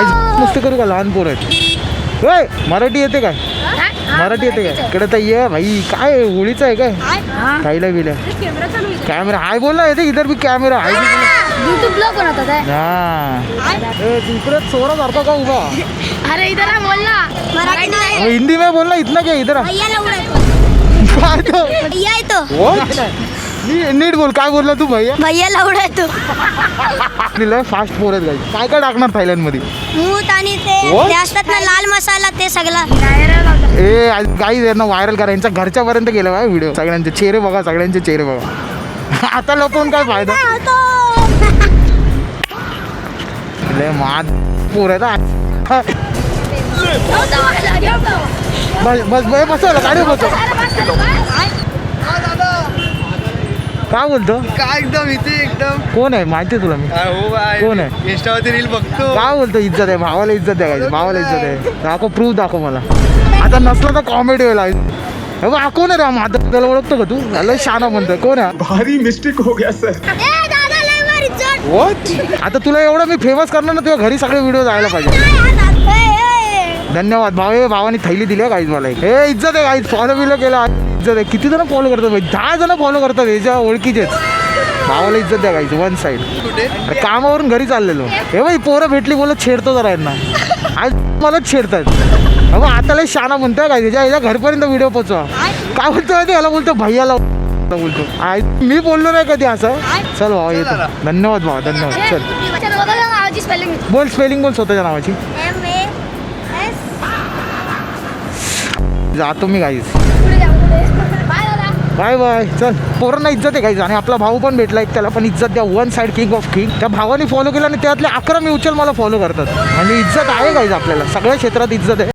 नुसतं करू का लहान पोर आहेत होय मराठी येते काय मराठी येते काय इकडे तर ये भाई काय होळीचं आहे काय खायला बिल्या कॅमेरा हाय बोलला येते इधर भी कॅमेरा हाय यूट्यूब ब्लॉग बनवतात आहे. इकडे चोरा करतो का उभा अरे इधर आ बोलना मराठी नाही हिंदी में बोलना इतना क्या इधर भैया लवडा येतो काय तो भैया येतो नीट बोल काय बोलला तू भैया भैया लवडा येतो दिलं फास्ट पोर आहेत गाई काय काय टाकणार थायलंड मध्ये मूत आणि ते What? ते असतात ना लाल मसाला ते सगळं ए गाई यांना व्हायरल करा यांच्या घरच्या पर्यंत गेला बा व्हिडिओ सगळ्यांचे चेहरे बघा सगळ्यांचे चेहरे बघा आता लपवून काय फायदा लय माद पोर आहेत बस बस बसवलं गाडी बसव काय बोलतो काय एकदम इथे एकदम कोण आहे माहिती आहे तुला मी हो बाय कोण आहे इंस्टावरती रील बघतो काय बोलतो इज्जत आहे भावाला इज्जत द्या भावाला इज्जत आहे दाखव प्रूफ दाखव मला आता नसलं तर कॉमेडी व्हायला हे बघ हा कोण आहे रे माझा त्याला ओळखतो का तू लय शाना म्हणतोय कोण आहे भारी मिस्टेक हो गया सर What? आता तुला एवढं मी फेमस करणार ना तुझ्या घरी सगळे व्हिडिओ जायला पाहिजे धन्यवाद भाऊ हे भावानी थैली दिली गाईज मला हे इज्जत आहे गाईज फॉलो बिलो केला इज्जत आहे किती जण फॉलो करतात भाई 10 जण फॉलो करतात याच्या ओळखीचेच भावाला इज्जत द्या गाईज वन साईड कुठे कामावरून घरी चाललेलो हे भाई पोरं भेटली बोलत छेडतो जरा यांना आज मलाच छेडतात अगं आता लय शाना म्हणतोय काय याच्या घरपर्यंत व्हिडिओ पोचवा काय बोलतो याला बोलतो भैयाला बोलतो मी बोललो नाही कधी असं चल भावा येतो धन्यवाद भावा धन्यवाद चल बोल स्पेलिंग बोल स्वतःच्या नावाची जातो मी गाईज बाय बाय चल पोरांना इज्जत आहे गाईज आणि आपला भाऊ पण भेटला एक त्याला पण इज्जत द्या one side king of king त्या भावाने फॉलो केला आणि त्यातले 11 म्युच्युअल मला फॉलो करतात म्हणजे इज्जत आहे गाईज आपल्याला सगळ्या क्षेत्रात इज्जत आहे